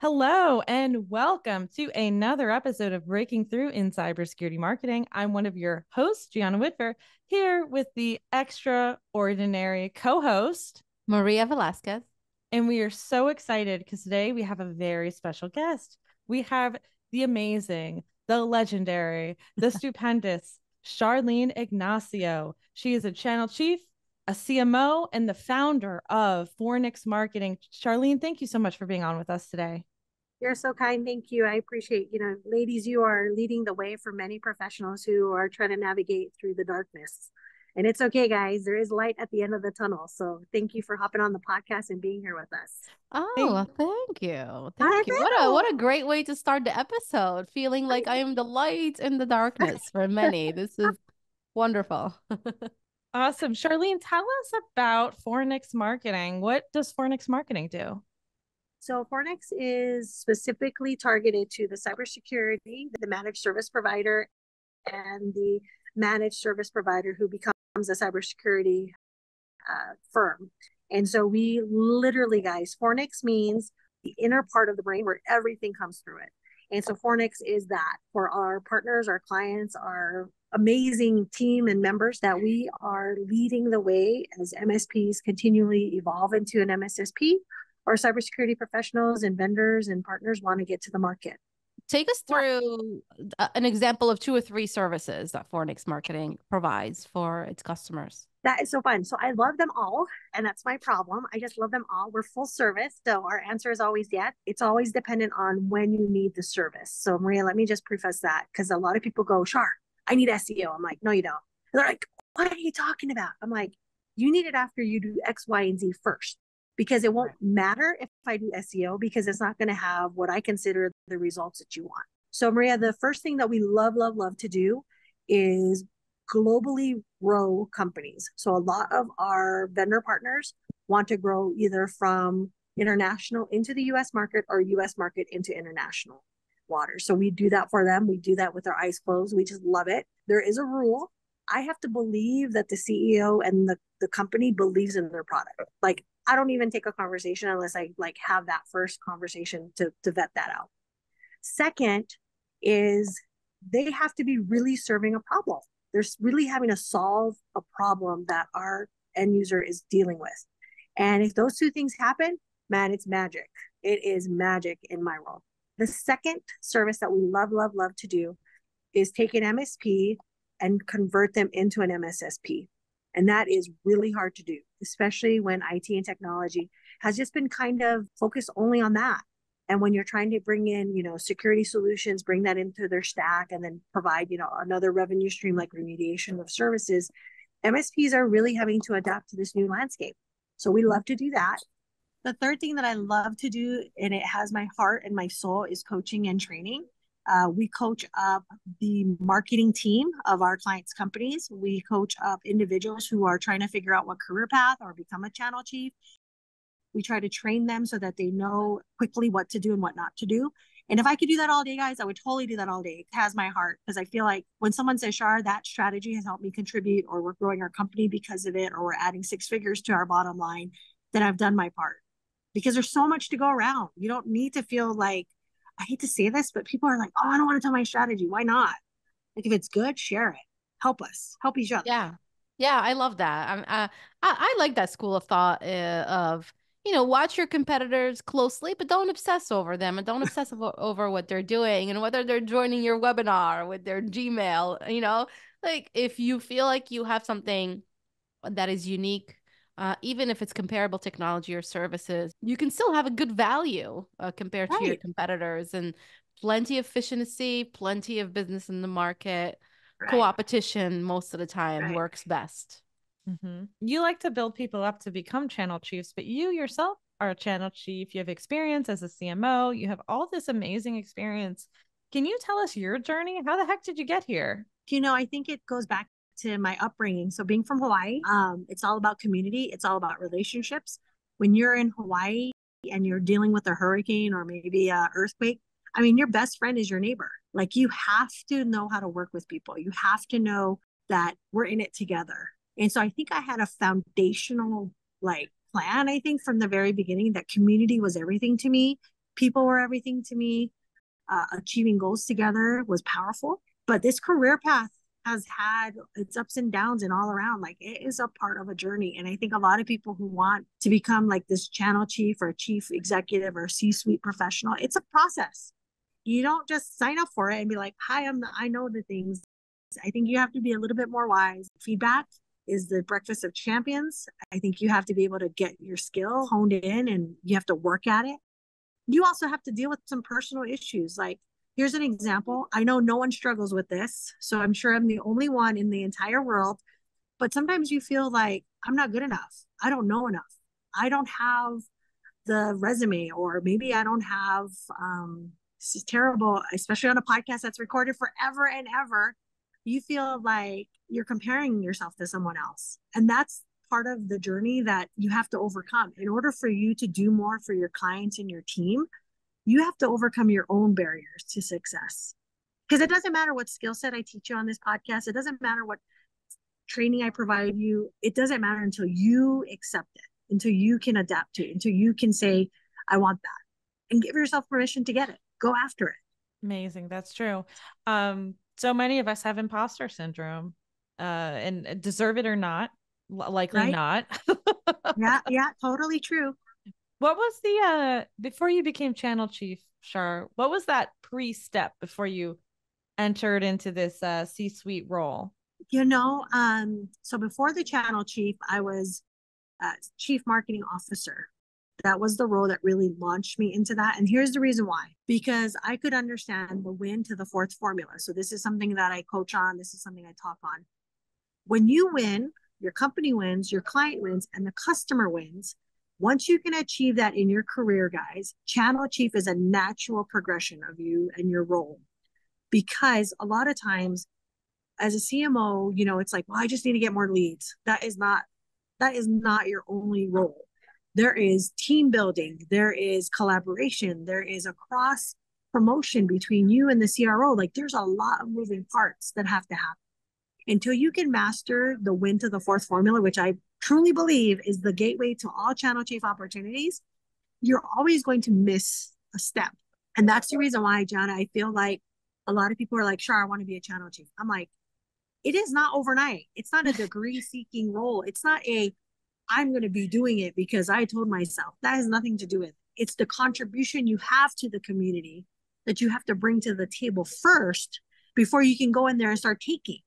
Hello and welcome to another episode of Breaking Through in Cybersecurity Marketing. I'm one of your hosts, Gianna Whitver, here with the extraordinary co-host, Maria Velasquez. and we are so excited because today we have a very special guest. We have the amazing, the legendary, the stupendous Charlene Ignacio. She is a channel chief, a CMO, and the founder of Fornix Marketing. Charlene, thank you so much for being on with us today. You're so kind. Thank you. I appreciate, ladies, you are leading the way for many professionals who are trying to navigate through the darkness. And it's okay, guys. There is light at the end of the tunnel. So thank you for hopping on the podcast and being here with us. Thank you. Thank you. What a great way to start the episode. Feeling like I am the light in the darkness for many. This is wonderful. Awesome. Charlene, tell us about Fornix Marketing. What does Fornix Marketing do? So Fornix is specifically targeted to the cybersecurity, the managed service provider, and the managed service provider who becomes a cybersecurity firm. And so we literally, guys, Fornix means the inner part of the brain where everything comes through it. And so Fornix is that for our partners, our clients, our amazing team and members, that we are leading the way as MSPs continually evolve into an MSSP. Our cybersecurity professionals and vendors and partners want to get to the market. Take us through an example of 2 or 3 services that Fornix Marketing provides for its customers. That is so fun. So I love them all, and that's my problem. I just love them all. We're full service, so our answer is always yes. It's always dependent on when you need the service. So Maria, let me just preface that, because a lot of people go, Char, I need SEO. I'm like, no, you don't. And they're like, what are you talking about? I'm like, you need it after you do X, Y, and Z first. Because it won't matter if I do SEO, because it's not going to have what I consider the results that you want. So Maria, the first thing that we love to do is globally grow companies. So a lot of our vendor partners want to grow either from international into the US market or US market into international waters. So we do that for them. We do that with our eyes closed. We just love it. There is a rule. I have to believe that the CEO and the company believes in their product. Like, I don't even take a conversation unless I have that first conversation to vet that out. Second is they have to be really serving a problem. They're really having to solve a problem that our end user is dealing with. And if those 2 things happen, man, it's magic. It is magic in my world. The second service that we love to do is take an MSP and convert them into an MSSP. And that is really hard to do, especially when IT and technology has just been kind of focused only on that. And when you're trying to bring in, security solutions, bring that into their stack and then provide, another revenue stream like remediation of services, MSPs are really having to adapt to this new landscape. So we love to do that. The third thing that I love to do, and it has my heart and my soul, is coaching and training. We coach up the marketing team of our clients' companies. We coach up individuals who are trying to figure out what career path or become a channel chief. We try to train them so that they know quickly what to do and what not to do. And if I could do that all day, guys, I would totally do that all day. It has my heart, because I feel like when someone says, Shar, that strategy has helped me contribute, or we're growing our company because of it, or we're adding 6 figures to our bottom line, then I've done my part. Because there's so much to go around. You don't need to feel like, I hate to say this, but people are like, oh, I don't want to tell my strategy. Why not? Like, if it's good, share it. Help us. Help each other. Yeah. Yeah, I love that. I like that school of thought of, watch your competitors closely, but don't obsess over them, and don't obsess over what they're doing and whether they're joining your webinar with their Gmail, like if you feel like you have something that is unique, even if it's comparable technology or services, you can still have a good value compared to your competitors, and plenty of efficiency, plenty of business in the market. Co-opetition most of the time works best. Mm-hmm. You like to build people up to become channel chiefs, but you yourself are a channel chief. You have experience as a CMO. You have all this amazing experience. Can you tell us your journey? How the heck did you get here? I think it goes back to my upbringing. So being from Hawaii, it's all about community. It's all about relationships. When you're in Hawaii and you're dealing with a hurricane or maybe an earthquake, I mean, your best friend is your neighbor. Like, you have to know how to work with people. You have to know that we're in it together. And so I think I had a foundational plan, I think, from the very beginning, that community was everything to me. People were everything to me. Achieving goals together was powerful. But this career path has had its ups and downs and all around. Like, it is a part of a journey. And I think a lot of people who want to become like this channel chief or chief executive or C-suite professional, it's a process. You don't just sign up for it and be like, hi, I know the things. I think you have to be a little bit more wise. Feedback is the breakfast of champions. I think you have to be able to get your skill honed in and you have to work at it. You also have to deal with some personal issues. Like, here's an example. I know no one struggles with this, so I'm sure I'm the only one in the entire world. But sometimes you feel like, I'm not good enough. I don't know enough. I don't have the resume, or maybe I don't have, this is terrible, especially on a podcast that's recorded forever and ever. You feel like you're comparing yourself to someone else. And that's part of the journey that you have to overcome. In order for you to do more for your clients and your team, you have to overcome your own barriers to success. Because it doesn't matter what skill set I teach you on this podcast. It doesn't matter what training I provide you. It doesn't matter until you accept it, until you can adapt to it, until you can say, I want that, and give yourself permission to get it. Go after it. Amazing. That's true. So many of us have imposter syndrome, and deserve it or not, likely Right? not. Yeah, totally true. What was the before you became channel chief, Char? What was that pre-step before you entered into this C-suite role? So before the channel chief, I was chief marketing officer. That was the role that really launched me into that. And here's the reason why: because I could understand the win to the fourth formula. So this is something that I coach on. This is something I talk on. When you win, your company wins, your client wins, and the customer wins. Once you can achieve that in your career, guys, channel chief is a natural progression of you and your role. Because a lot of times as a CMO, it's like, well, I just need to get more leads. That is not your only role. There is team building, there is collaboration, there is a cross promotion between you and the CRO. Like, there's a lot of moving parts that have to happen. Until you can master the win to the fourth formula, which I truly believe is the gateway to all channel chief opportunities, you're always going to miss a step. And that's the reason why, Jana, I feel like a lot of people are like, sure, I want to be a channel chief. I'm like, it is not overnight. It's not a degree seeking role. It's not I'm going to be doing it because I told myself. That has nothing to do with it. It's the contribution you have to the community that you have to bring to the table first before you can go in there and start taking.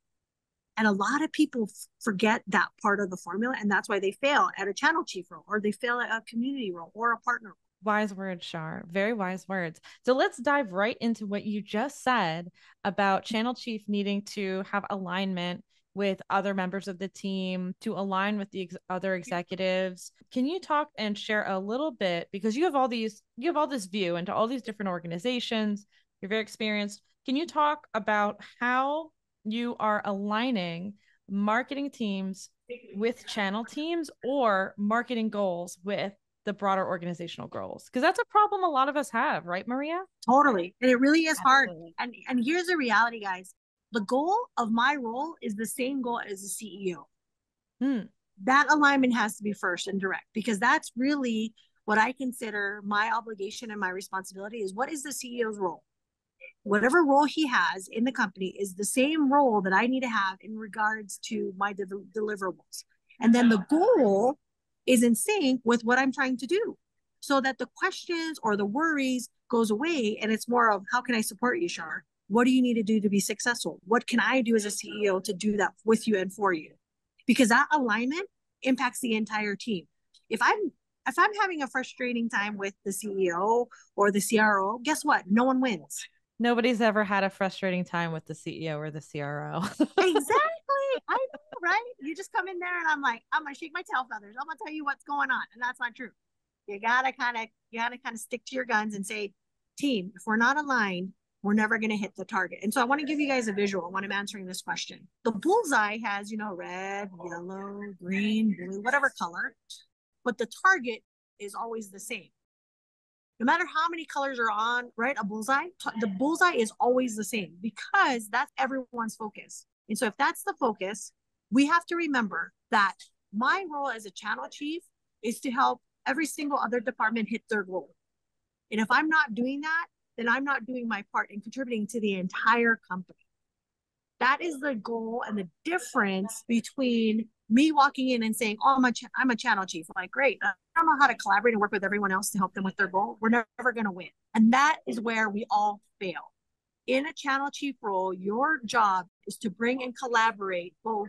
And a lot of people forget that part of the formula. And that's why they fail at a channel chief role, or they fail at a community role or a partner role. Wise words, Shar. Very wise words. So let's dive right into what you just said about channel chief needing to have alignment with other members of the team, to align with the other executives. Can you talk and share a little bit, because you have all this view into all these different organizations, you're very experienced. Can you talk about how you are aligning marketing teams with channel teams, or marketing goals with the broader organizational goals? Because that's a problem a lot of us have, right, Maria? Totally. And it really is Absolutely. hard. And here's the reality, guys. The goal of my role is the same goal as the CEO. That alignment has to be first and direct, because that's really what I consider my obligation and my responsibility. Is what is the CEO's role? Whatever role he has in the company is the same role that I need to have in regards to my deliverables. And then the goal is in sync with what I'm trying to do, so that the questions or the worries goes away. And it's more of, how can I support you, Shar? What do you need to do to be successful? What can I do as a CEO to do that with you and for you? Because that alignment impacts the entire team. If I'm having a frustrating time with the CEO or the CRO, guess what? No one wins. Nobody's ever had a frustrating time with the CEO or the CRO. Exactly. I know, right? You just come in there and I'm like, I'm gonna shake my tail feathers. I'm gonna tell you what's going on. And that's not true. You gotta kind of stick to your guns and say, team, if we're not aligned, we're never gonna hit the target. And so I want to give you guys a visual when I'm answering this question. The bullseye has, red, yellow, green, blue, whatever color, but the target is always the same. No matter how many colors are on, right, a bullseye, the bullseye is always the same, because that's everyone's focus. And so if that's the focus, we have to remember that my role as a channel chief is to help every single other department hit their goal. And if I'm not doing that, then I'm not doing my part in contributing to the entire company. That is the goal and the difference between me walking in and saying, oh, I'm a channel chief. I'm like, great. I don't know how to collaborate and work with everyone else to help them with their goal. We're never going to win. And that is where we all fail. In a channel chief role, your job is to bring and collaborate both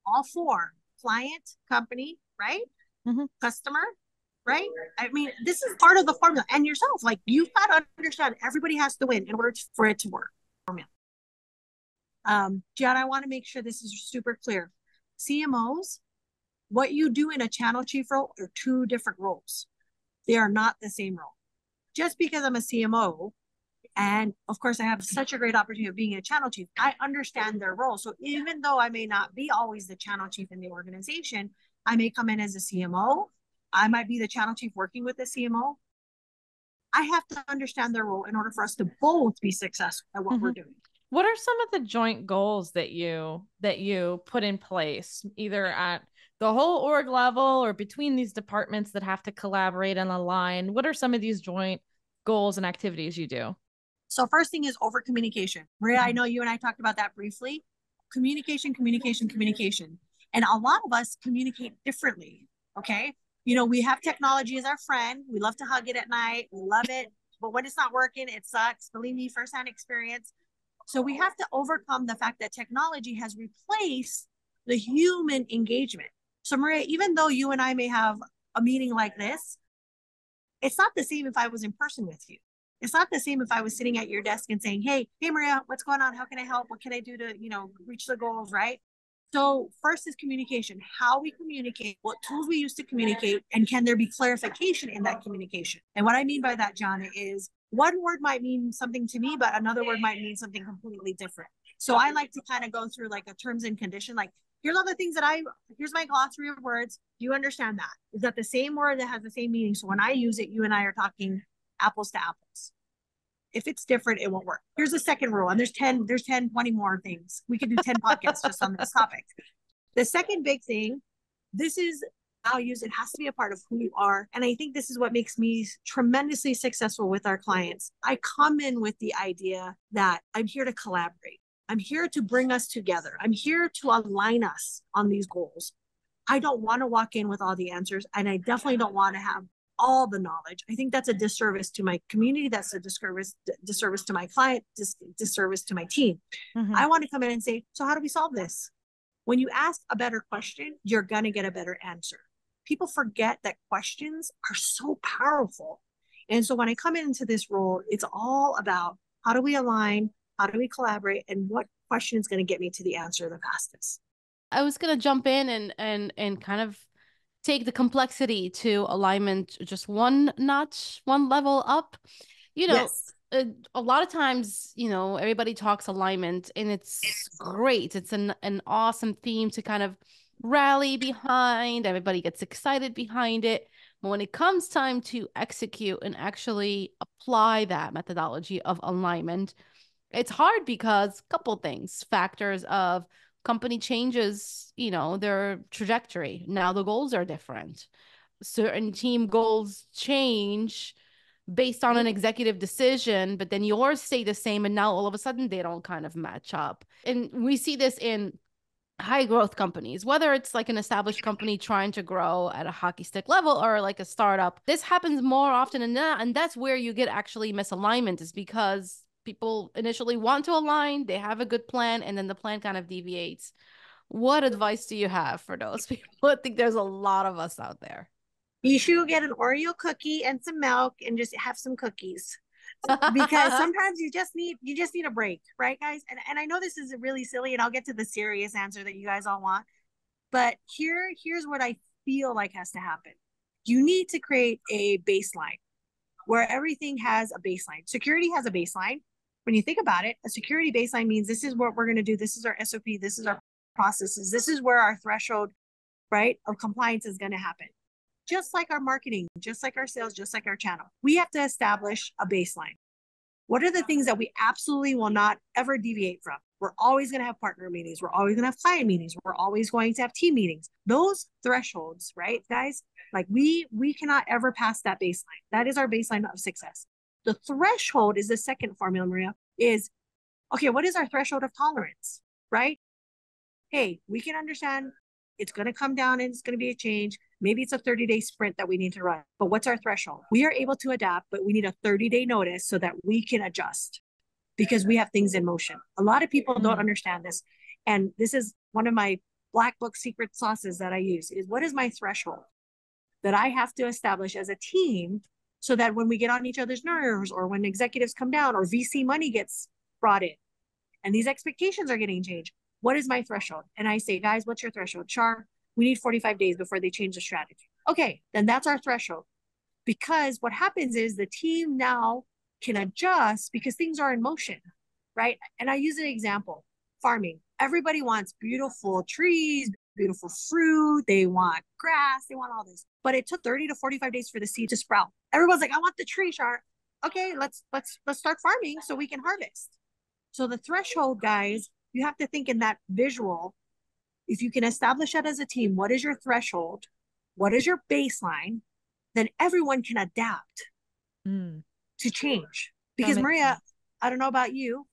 all four: client, company, right? Customer, right? I mean, this is part of the formula. And yourself, like, you've got to understand everybody has to win in order for it to work. Jen, I want to make sure this is super clear. CMOs, what you do in a channel chief role are two different roles. They are not the same role. Just because I'm a CMO, and of course I have such a great opportunity of being a channel chief, I understand their role. So even though I may not be always the channel chief in the organization, I may come in as a CMO. I might be the channel chief working with the CMO. I have to understand their role in order for us to both be successful at what we're doing. What are some of the joint goals that you put in place, either at the whole org level or between these departments that have to collaborate and align? What are some of these joint goals and activities you do? So first thing is over communication. Maria, I know you and I talked about that briefly. Communication. And a lot of us communicate differently, okay? You know, we have technology as our friend. We love to hug it at night. We love it. But when it's not working, it sucks. Believe me, firsthand experience. So we have to overcome the fact that technology has replaced the human engagement. So Maria, even though you and I may have a meeting like this, it's not the same if I was in person with you. It's not the same if I was sitting at your desk and saying, hey Maria, what's going on? How can I help? What can I do to, reach the goals, right? So first is communication, how we communicate, what tools we use to communicate, and can there be clarification in that communication? And what I mean by that, John, is one word might mean something to me, but another word might mean something completely different. So I like to kind of go through like a terms and condition, like, here's all the things here's my glossary of words. Do you understand that? Is that the same word that has the same meaning? So when I use it, you and I are talking apples to apples. If it's different, it won't work. Here's the second rule. And there's 10, 20 more things. We could do 10 podcasts just on this topic. The second big thing, this is values. It has to be a part of who you are. And I think this is what makes me tremendously successful with our clients. I come in with the idea that I'm here to collaborate. I'm here to bring us together. I'm here to align us on these goals. I don't want to walk in with all the answers. And I definitely don't want to have all the knowledge. I think that's a disservice to my community. That's a disservice to my client, disservice to my team. I want to come in and say, so how do we solve this? When you ask a better question, you're going to get a better answer. People forget that questions are so powerful. And so when I come into this role, it's all about how do we align, how do we collaborate, and what question is going to get me to the answer the fastest. I was going to jump in and kind of take the complexity to alignment just one notch, one level up. Yes. A lot of times, everybody talks alignment and it's great. It's an awesome theme to kind of rally behind. Everybody gets excited behind it. But when it comes time to execute and actually apply that methodology of alignment, it's hard because a couple things, factors of company changes, their trajectory. Now the goals are different. Certain team goals change based on an executive decision, but then yours stay the same. And now all of a sudden they don't kind of match up. And we see this in high growth companies, whether it's like an established company trying to grow at a hockey stick level or like a startup. This happens more often than not. And that's where you get actually misalignment, is because people initially want to align, they have a good plan, and then the plan kind of deviates. What advice do you have for those people? I think there's a lot of us out there. You should get an Oreo cookie and some milk and just have some cookies. Because sometimes you just need a break, right, guys? And I know this is really silly, and I'll get to the serious answer that you guys all want. But here's what I feel like has to happen. You need to create a baseline where everything has a baseline. Security has a baseline. When you think about it, a security baseline means this is what we're going to do. This is our SOP. This is our processes. This is where our threshold, right, of compliance is going to happen. Just like our marketing, just like our sales, just like our channel, we have to establish a baseline. What are the things that we absolutely will not ever deviate from? We're always going to have partner meetings. We're always going to have client meetings. We're always going to have team meetings. Those thresholds, right, guys? Like we cannot ever pass that baseline. That is our baseline of success. The threshold is the second formula, Maria, is, okay, what is our threshold of tolerance, right? Hey, we can understand it's going to come down and it's going to be a change. Maybe it's a 30-day sprint that we need to run, but what's our threshold? We are able to adapt, but we need a 30-day notice so that we can adjust because we have things in motion. A lot of people don't understand this. And this is one of my black book secret sauces that I use is, what is my threshold that I have to establish as a team so that when we get on each other's nerves or when executives come down or VC money gets brought in and these expectations are getting changed, what is my threshold? And I say, guys, what's your threshold? Char, we need 45 days before they change the strategy. Okay, then that's our threshold. Because what happens is the team now can adjust because things are in motion, right? And I use an example, farming. Everybody wants beautiful trees, beautiful fruit. They want grass. They want all this. But it took 30 to 45 days for the seed to sprout. Everyone's like, I want the tree, Char. Okay, let's start farming so we can harvest. So the threshold, guys, you have to think in that visual. If you can establish that as a team, what is your threshold? What is your baseline? Then everyone can adapt to change. Because Maria, sense. I don't know about you,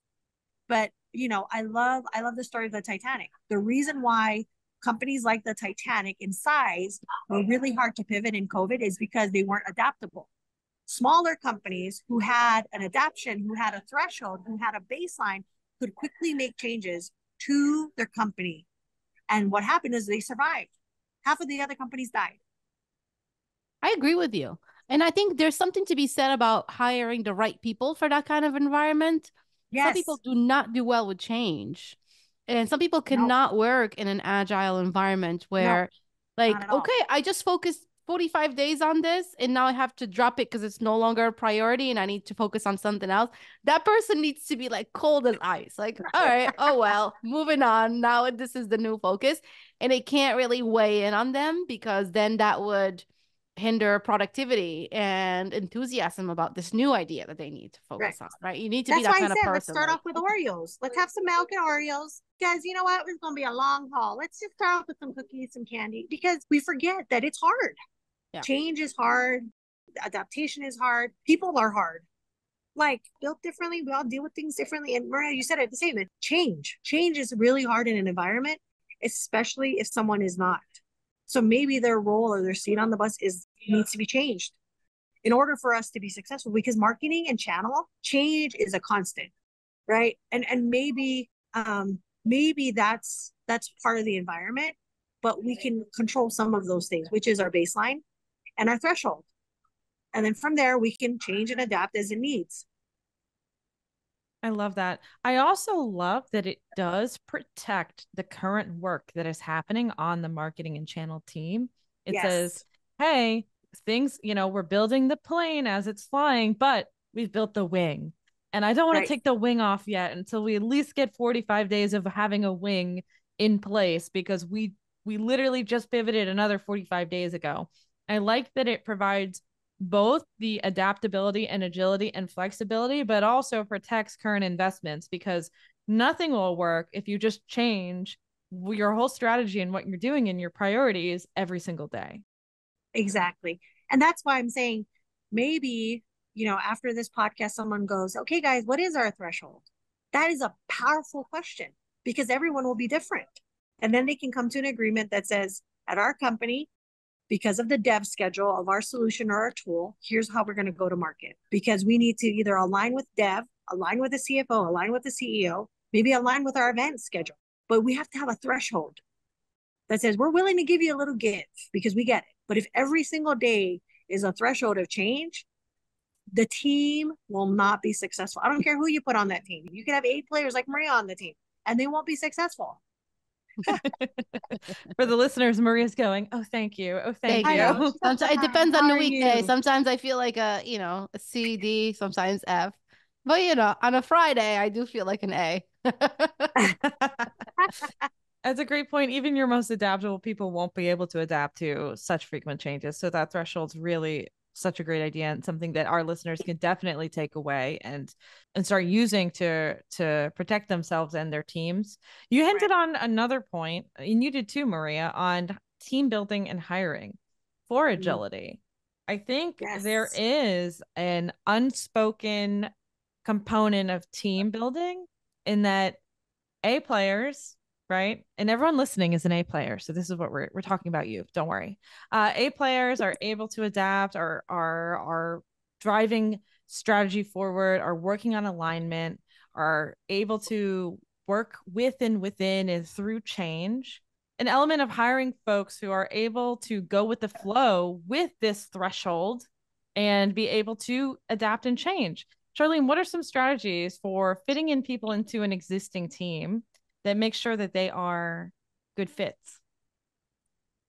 but I love the story of the Titanic. The reason why companies like the Titanic in size were really hard to pivot in COVID is because they weren't adaptable. Smaller companies who had an adaptation, who had a threshold, who had a baseline, could quickly make changes to their company. And what happened is they survived. Half of the other companies died. I agree with you. And I think there's something to be said about hiring the right people for that kind of environment. Yes. Some people do not do well with change. And some people cannot work in an agile environment where okay, I just focused 45 days on this and now I have to drop it because it's no longer a priority and I need to focus on something else. That person needs to be like cold as ice. Like, all right, oh, well, moving on. Now this is the new focus. And it can't really weigh in on them because then that would hinder productivity and enthusiasm about this new idea that they need to focus on, right? You need to be that kind of person. Let's start off with Oreos. Let's have some milk and Oreos. Guys, you know what? It's going to be a long haul. Let's just start off with some cookies, some candy, because we forget that it's hard. Yeah. Change is hard. Adaptation is hard. People are hard. Like, built differently. We all deal with things differently. And Maria, you said it the same. Change is really hard in an environment, especially if someone is not. So maybe their role or their seat on the bus needs to be changed in order for us to be successful, because marketing and channel change is a constant, right? And maybe that's part of the environment, but we can control some of those things, which is our baseline and our threshold. And then from there, we can change and adapt as it needs. I love that. I also love that it does protect the current work that is happening on the marketing and channel team. It says, hey, things, we're building the plane as it's flying, but we've built the wing. And I don't want to take the wing off yet until we at least get 45 days of having a wing in place, because we literally just pivoted another 45 days ago. I like that it provides both the adaptability and agility and flexibility, but also protects current investments, because nothing will work if you just change your whole strategy and what you're doing and your priorities every single day. Exactly. And that's why I'm saying maybe, after this podcast, someone goes, okay, guys, what is our threshold? That is a powerful question, because everyone will be different. And then they can come to an agreement that says, at our company, because of the dev schedule of our solution or our tool, here's how we're going to go to market. Because we need to either align with dev, align with the CFO, align with the CEO, maybe align with our event schedule. But we have to have a threshold that says we're willing to give you a little give because we get it. But if every single day is a threshold of change, the team will not be successful. I don't care who you put on that team. You can have 8 players like Maria on the team, and they won't be successful. For the listeners, Maria's going, oh, thank you. Oh, thank you. Sometimes it depends on the weekday. Sometimes I feel like a C, D, sometimes F. But, on a Friday, I do feel like an A. That's a great point. Even your most adaptable people won't be able to adapt to such frequent changes. So that threshold's really such a great idea, and something that our listeners can definitely take away and start using to protect themselves and their teams. You hinted on another point, and you did too, Maria, on team building and hiring for agility. I think Yes. there is an unspoken component of team building in that A players, right? And everyone listening is an A player. So this is what we're talking about you. Don't worry. A players are able to adapt, are driving strategy forward, are working on alignment, are able to work within and through change. An element of hiring folks who are able to go with the flow with this threshold and be able to adapt and change. Charlene, what are some strategies for fitting in people into an existing team that make sure that they are good fits?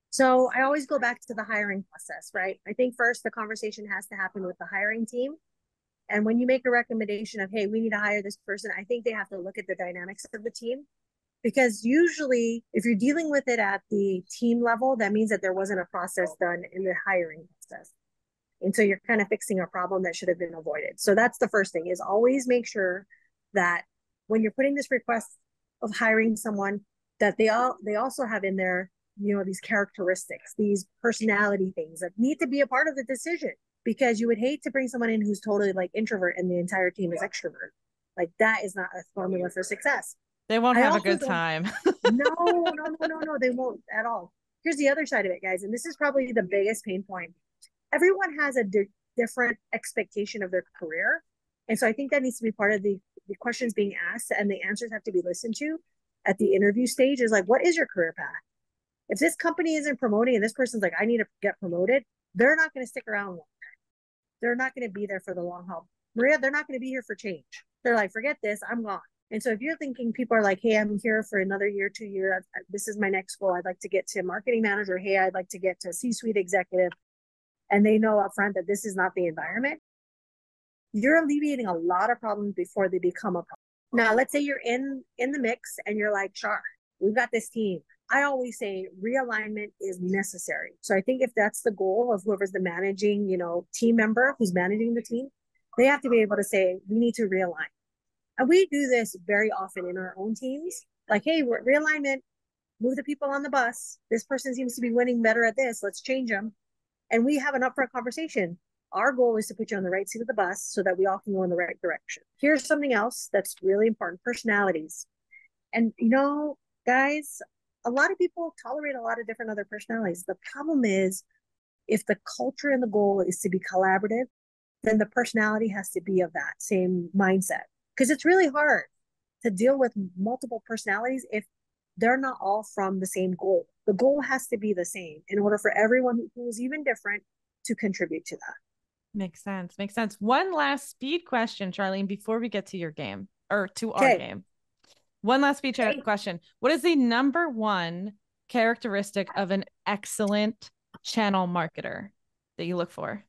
So I always go back to the hiring process, right? I think first the conversation has to happen with the hiring team. And when you make a recommendation of, hey, we need to hire this person, I think they have to look at the dynamics of the team. Because usually, if you're dealing with it at the team level, that means that there wasn't a process done in the hiring process. And so you're kind of fixing a problem that should have been avoided. So that's the first thing, is always make sure that when you're putting this request of hiring someone, that they also have in there, these characteristics, these personality things that need to be a part of the decision. Because you would hate to bring someone in who's totally like introvert and the entire team is extrovert. Like that is not a formula for success. They won't have a good time. No, they won't at all. Here's the other side of it, guys. And this is probably the biggest pain point. Everyone has a different expectation of their career. And so I think that needs to be part of the questions being asked, and the answers have to be listened to at the interview stage, is like, what is your career path? If this company isn't promoting and this person's like, I need to get promoted, they're not going to stick around long. They're not going to be there for the long haul. Maria, they're not going to be here for change. They're like, forget this, I'm gone. And so if you're thinking people are like, hey, I'm here for another year, 2 years, this is my next goal. I'd like to get to marketing manager. Hey, I'd like to get to C-suite executive. And they know upfront that this is not the environment. You're alleviating a lot of problems before they become a problem. Now, let's say you're in the mix and you're like, Char, we've got this team. I always say realignment is necessary. So I think if that's the goal of whoever's the managing, team member who's managing the team, they have to be able to say, we need to realign. And we do this very often in our own teams. Like, hey, we're realignment, move the people on the bus. This person seems to be winning better at this. Let's change them. And we have an upfront conversation. Our goal is to put you on the right seat of the bus so that we all can go in the right direction. Here's something else that's really important: personalities. And, guys, a lot of people tolerate a lot of different other personalities. The problem is, if the culture and the goal is to be collaborative, then the personality has to be of that same mindset. Because it's really hard to deal with multiple personalities if they're not all from the same goal. The goal has to be the same in order for everyone who is even different to contribute to that. Makes sense. Makes sense. One last speed question, Charlene, before we get to your game or to our game. One last speed question. What is the number one characteristic of an excellent channel marketer that you look for?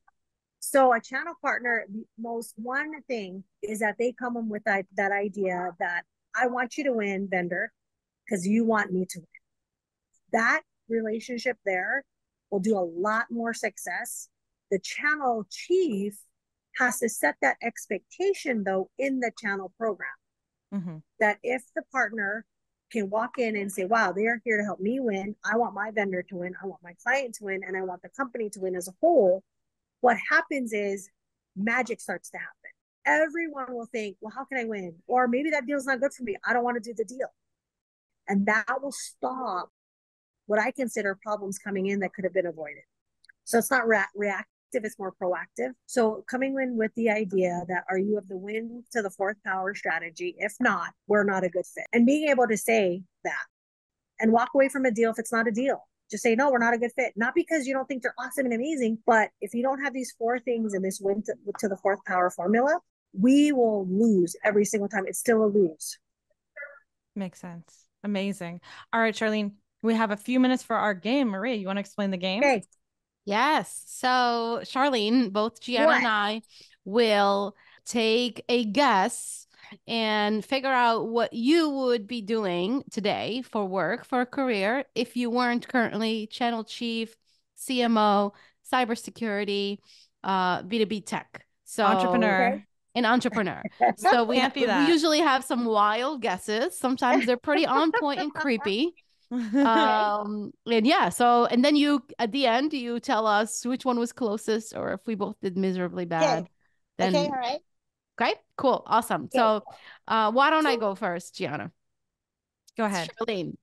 So a channel partner, the most one thing is that they come in with that idea that I want you to win, vendor, because you want me to win. That relationship there will do a lot more success. The channel chief has to set that expectation, though, in the channel program. Mm-hmm. That if the partner can walk in and say, wow, they are here to help me win. I want my vendor to win. I want my client to win. And I want the company to win as a whole. What happens is magic starts to happen. Everyone will think, well, how can I win? Or maybe that deal's not good for me. I don't want to do the deal. And that will stop what I consider problems coming in that could have been avoided. So it's not reactive, it's more proactive. So coming in with the idea that, are you of the win to the fourth power strategy? If not, we're not a good fit. And being able to say that and walk away from a deal if it's not a deal. Just say, no, we're not a good fit. Not because you don't think they're awesome and amazing, but if you don't have these four things in this win to the fourth power formula, we will lose every single time. It's still a lose. Makes sense. Amazing. All right, Charlene, we have a few minutes for our game. Maria, you want to explain the game? Okay. Yes. So Charlene, both Gianna and I will take a guess and figure out what you would be doing today for work, for a career, if you weren't currently channel chief, CMO, cybersecurity, B2B tech. So entrepreneur. An entrepreneur. So we usually have some wild guesses. Sometimes they're pretty on point and creepy. And yeah, so and then you at the end you tell us which one was closest, or if we both did miserably bad, then Okay, all right. okay, cool, awesome. Okay. So why don't I go first, Gianna? Go ahead. Charlene,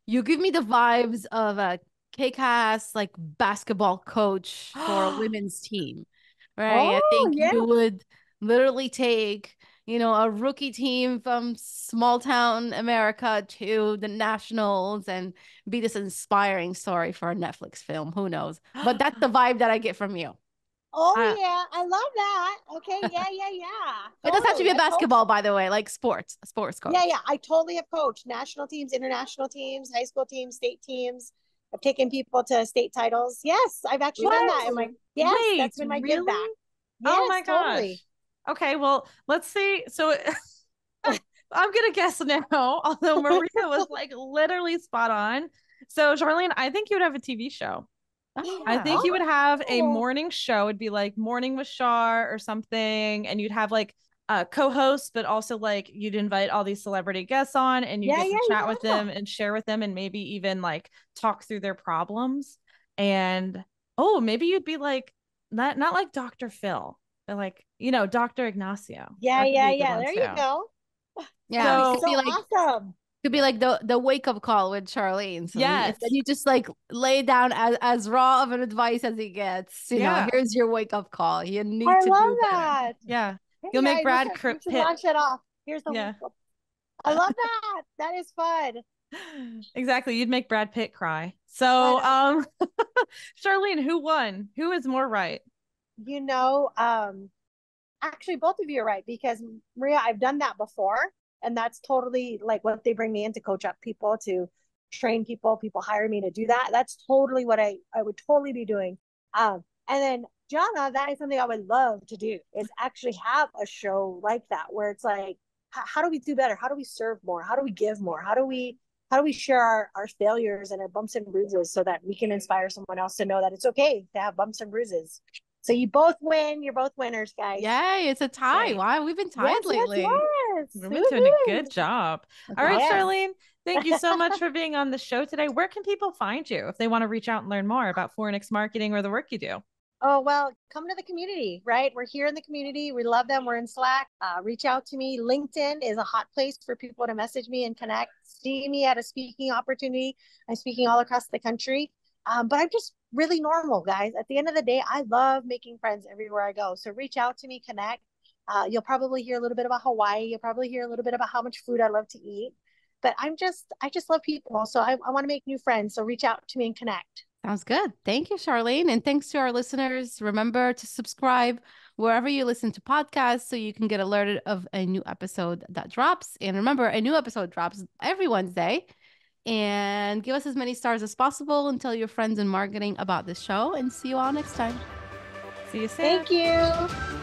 you give me the vibes of a kick-ass like basketball coach for a women's team, right? I Oh, think yeah. you would literally take, a rookie team from small town America to the nationals and be this inspiring story for a Netflix film. Who knows? But that's the vibe that I get from you. Oh, Uh, yeah. I love that. Okay. Yeah. It doesn't have to be a Totally. basketball, by the way, like a sports coach. Yeah. I totally have coached national teams, international teams, high school teams, state teams. I've taken people to state titles. Yes, I've actually done that. And yes, Wait, that's been my give back. really? Yes, Oh my totally. gosh. Okay, well, let's see. So I'm gonna guess now, although Maria was like literally spot on. So Charlene, I think you would have a TV show. Oh, I yeah. think you would have a Oh. morning show. It'd be like Morning with Char or something, and you'd have like a co-host, but also like you'd invite all these celebrity guests on, and you get to chat with them and share with them, and maybe even like talk through their problems. And oh, maybe you'd be like not like Dr. Phil, but like Dr. Ignacio. Yeah. That could be a good one There you too. go. Yeah, That'd it So be could be so like awesome. could be like the wake up call with Charlene. So yes, then you just like lay down as raw of an advice as he gets. yeah, Here's your wake up call. You need I to love do better. that. yeah. Hey You'll make guys, Brad we should Pitt. launch it off. Here's the Yeah. I love that. That is fun. Exactly. You'd make Brad Pitt cry. So, Charlene, who won? Who is more right? Actually both of you are right because Maria, I've done that before, and that's totally like what they bring me in to coach up people, to train people. People hire me to do that. That's totally what I would totally be doing. And then Jana, that is something I would love to do, is actually have a show like that where it's like, how do we do better? How do we serve more? How do we give more? How do we share our failures and our bumps and bruises so that we can inspire someone else to know that it's okay to have bumps and bruises? So you both win. You're both winners, guys. Yay, it's a tie. Yay. Wow, we've been tied lately. Yes. We've been doing a good job. All right, Yes. Charlene, thank you so much for being on the show today. Where can people find you if they want to reach out and learn more about Fornix Marketing or the work you do? Oh, well, come to the community, right? We're here in the community. We love them. We're in Slack. Reach out to me. LinkedIn is a hot place for people to message me and connect. See me at a speaking opportunity. I'm speaking all across the country. But I'm just really normal, guys. At the end of the day, I love making friends everywhere I go. So reach out to me, connect. You'll probably hear a little bit about Hawaii. You'll probably hear a little bit about how much food I love to eat. But I just love people. So I want to make new friends. So reach out to me and connect. Sounds good. Thank you, Charlene. And thanks to our listeners. Remember to subscribe wherever you listen to podcasts so you can get alerted of a new episode that drops. And remember, a new episode drops every Wednesday. And give us as many stars as possible and tell your friends in marketing about this show. And see you all next time. See you soon. Thank you.